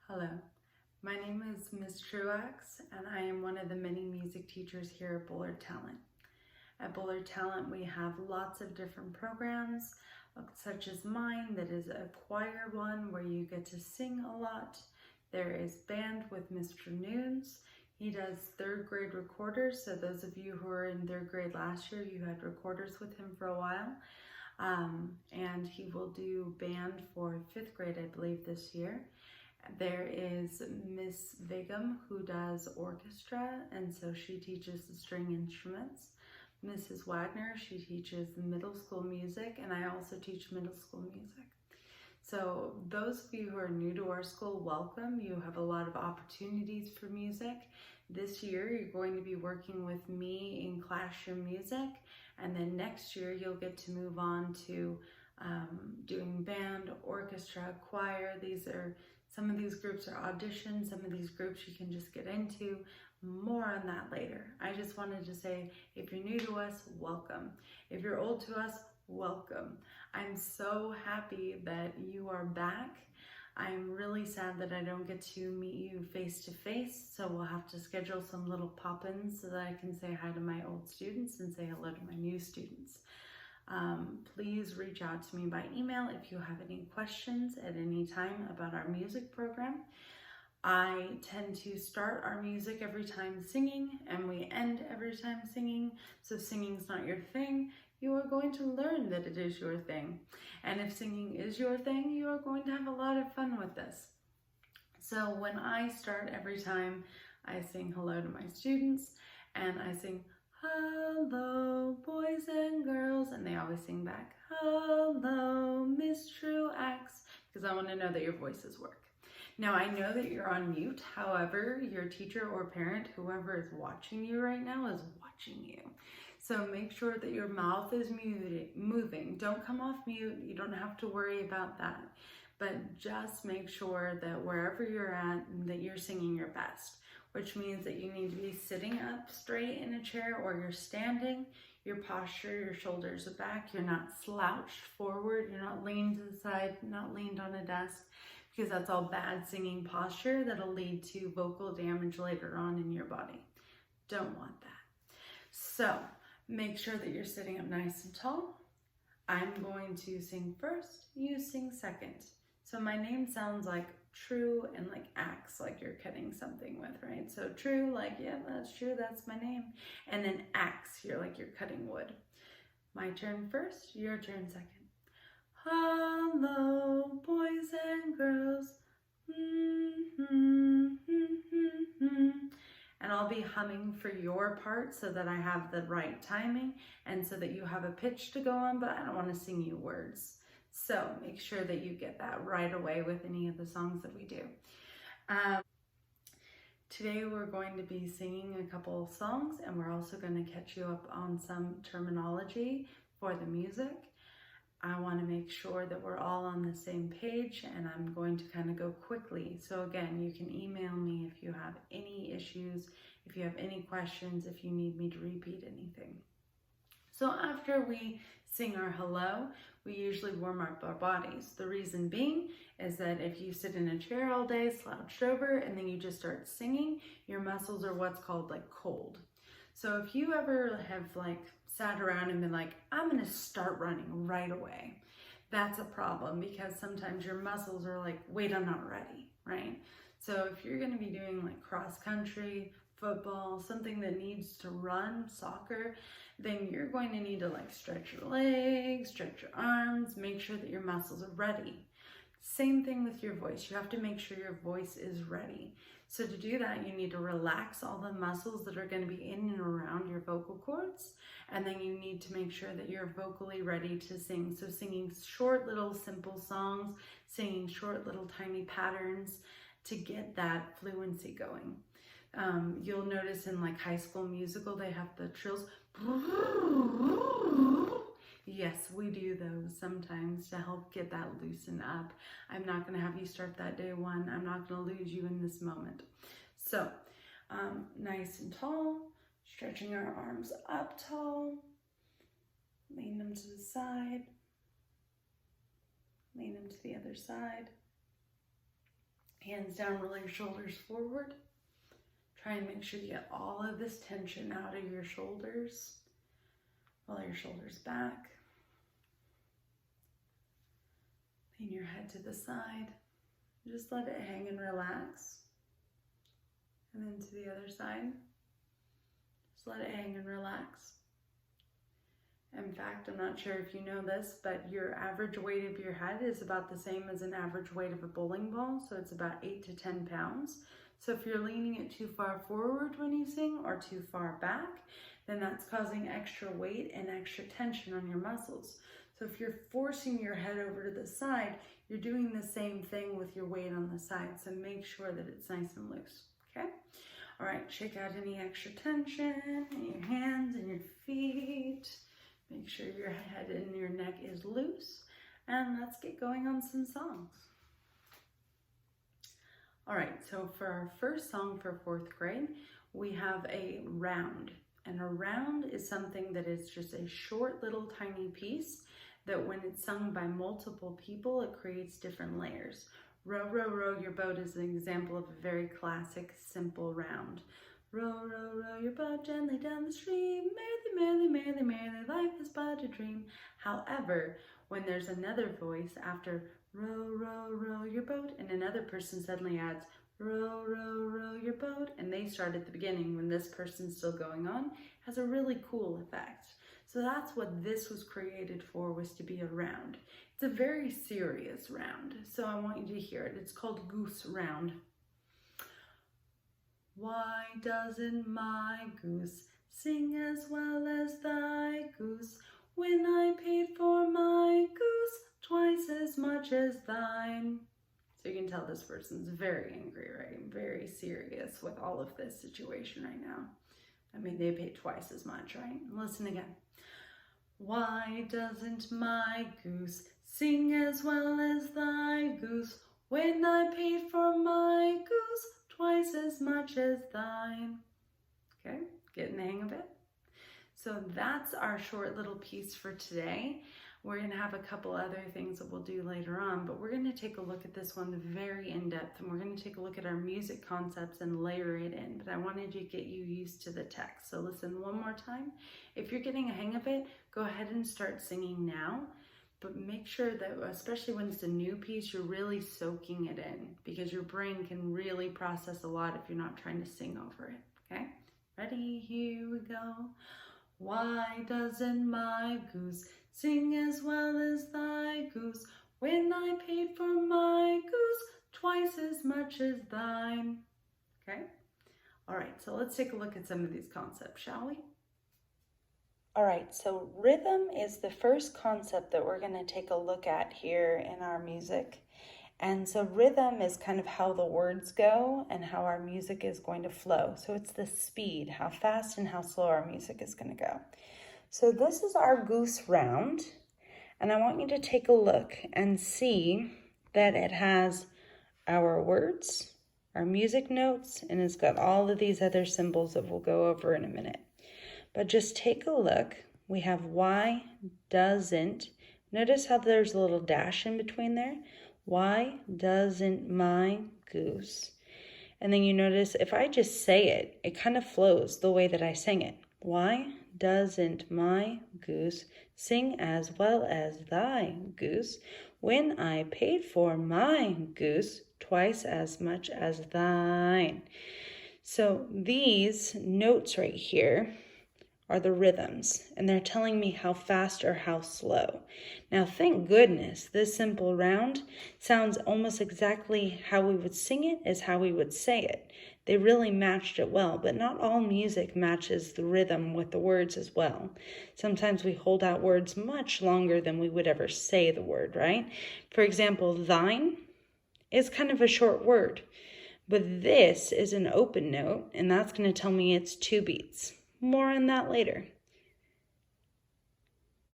Hello, my name is Ms. Truax and I am one of the many music teachers here at Bullard Talent. At Bullard Talent we have lots of different programs such as mine that is a choir one where you get to sing a lot. There is band with Mr. Nunes. He does third grade recorders, so those of you who were in third grade last year, you had recorders with him for a while. And he will do band for fifth grade, I believe, this year. There is Miss Vigum who does orchestra, and so she teaches the string instruments. Mrs. Wagner, she teaches middle school music, and I also teach middle school music. So those of you who are new to our school, welcome. You have a lot of opportunities for music. This year you're going to be working with me in classroom music, and then next year you'll get to move on to doing band, orchestra, choir. Some of these groups are auditions, some of these groups you can just get into. More on that later. I just wanted to say, if you're new to us, welcome. If you're old to us, welcome. I'm so happy that you are back. I'm really sad that I don't get to meet you face to face, so we'll have to schedule some little pop-ins so that I can say hi to my old students and say hello to my new students. Please reach out to me by email if you have any questions at any time about our music program. I tend to start our music every time singing and we end every time singing. So if singing's not your thing, you are going to learn that it is your thing. And if singing is your thing, you are going to have a lot of fun with this. So when I start every time, I sing hello to my students and I sing, "Hello, boys and girls," and they always sing back, "Hello, Miss Truax," because I want to know that your voices work. Now, I know that you're on mute. However, your teacher or parent, whoever is watching you right now, is watching you. So make sure that your mouth is moving. Don't come off mute. You don't have to worry about that. But just make sure that wherever you're at, that you're singing your best, which means that you need to be sitting up straight in a chair or you're standing. Your posture, your shoulders are back. You're not slouched forward. You're not leaned to the side, not leaned on a desk, because that's all bad singing posture that'll lead to vocal damage later on in your body. Don't want that. So make sure that you're sitting up nice and tall. I'm going to sing first, you sing second. So my name sounds like true and like axe, like you're cutting something with, right? So true, like, yeah, that's true, that's my name. And then axe, you're like you're cutting wood. My turn first, your turn second. Hello, boys and girls. And I'll be humming for your part so that I have the right timing and so that you have a pitch to go on, but I don't want to sing you words. So make sure that you get that right away with any of the songs that we do. Today we're going to be singing a couple of songs, and we're also going to catch you up on some terminology for the music. I want to make sure that we're all on the same page, and I'm going to kind of go quickly. So again, you can email me if you have any issues, if you have any questions, if you need me to repeat anything. So after we sing our hello, we usually warm up our bodies. The reason being is that if you sit in a chair all day, slouched over, and then you just start singing, your muscles are what's called like cold. So if you ever have like sat around and been like, I'm gonna start running right away, that's a problem, because sometimes your muscles are like, wait, I'm not ready, right? So if you're gonna be doing like cross country, football, something that needs to run, soccer, then you're going to need to like stretch your legs, stretch your arms, make sure that your muscles are ready. Same thing with your voice. You have to make sure your voice is ready. So to do that, you need to relax all the muscles that are going to be in and around your vocal cords. And then you need to make sure that you're vocally ready to sing. So singing short little simple songs, singing short little tiny patterns to get that fluency going. You'll notice in like High School Musical, they have the trills. Yes, we do those sometimes to help get that loosened up. I'm not going to have you start that day one. I'm not going to lose you in this moment. So, nice and tall, stretching our arms up tall, lean them to the side, lean them to the other side. Hands down, roll your shoulders forward. Try and make sure you get all of this tension out of your shoulders. Roll your shoulders back. Lean your head to the side. Just let it hang and relax. And then to the other side. Just let it hang and relax. In fact, I'm not sure if you know this, but your average weight of your head is about the same as an average weight of a bowling ball. So it's about 8 to 10 pounds. So if you're leaning it too far forward when you sing or too far back, then that's causing extra weight and extra tension on your muscles. So if you're forcing your head over to the side, you're doing the same thing with your weight on the side. So make sure that it's nice and loose, okay? All right, shake out any extra tension in your hands and your feet. Make sure your head and your neck is loose. And let's get going on some songs. All right, so for our first song for 4th grade, we have a round. And a round is something that is just a short little tiny piece that when it's sung by multiple people, it creates different layers. Row, row, row your boat is an example of a very classic, simple round. Row, row, row your boat gently down the stream. Merrily, merrily, merrily, merrily, life is but a dream. However, when there's another voice after row, row, row your boat, and another person suddenly adds row, row, row your boat, and they start at the beginning when this person's still going on, has a really cool effect. So that's what this was created for, was to be a round. It's a very serious round, so I want you to hear it. It's called Goose Round. Why doesn't my goose sing as well as thy goose? When I paid for my goose twice as much as thine. So you can tell this person's very angry, right? Very serious with all of this situation right now. I mean, they paid twice as much, right? Listen again. Why doesn't my goose sing as well as thy goose? When I paid for my goose twice as much as thine. Okay, getting the hang of it? So that's our short little piece for today. We're going to have a couple other things that we'll do later on, but we're going to take a look at this one very in depth, and we're going to take a look at our music concepts and layer it in. But I wanted to get you used to the text. So listen one more time. If you're getting a hang of it, go ahead and start singing now. But make sure that, especially when it's a new piece, you're really soaking it in, because your brain can really process a lot if you're not trying to sing over it, okay? Ready? Here we go. Why doesn't my goose sing as well as thy goose? When I paid for my goose twice as much as thine. Okay? All right, so let's take a look at some of these concepts, shall we? All right, so rhythm is the first concept that we're going to take a look at here in our music. And so rhythm is kind of how the words go and how our music is going to flow. So it's the speed, how fast and how slow our music is going to go. So this is our Goose Round, and I want you to take a look and see that it has our words, our music notes, and it's got all of these other symbols that we'll go over in a minute. But just take a look. We have why doesn't. Notice how there's a little dash in between there. Why doesn't my goose? And then you notice if I just say it, it kind of flows the way that I sing it. Why doesn't my goose sing as well as thy goose? When I paid for my goose twice as much as thine. So these notes right here are the rhythms, and they're telling me how fast or how slow. Now, thank goodness, this simple round sounds almost exactly how we would sing it as how we would say it. They really matched it well, but not all music matches the rhythm with the words as well. Sometimes we hold out words much longer than we would ever say the word, right? For example, thine is kind of a short word, but this is an open note, and that's going to tell me it's 2 beats. More on that later.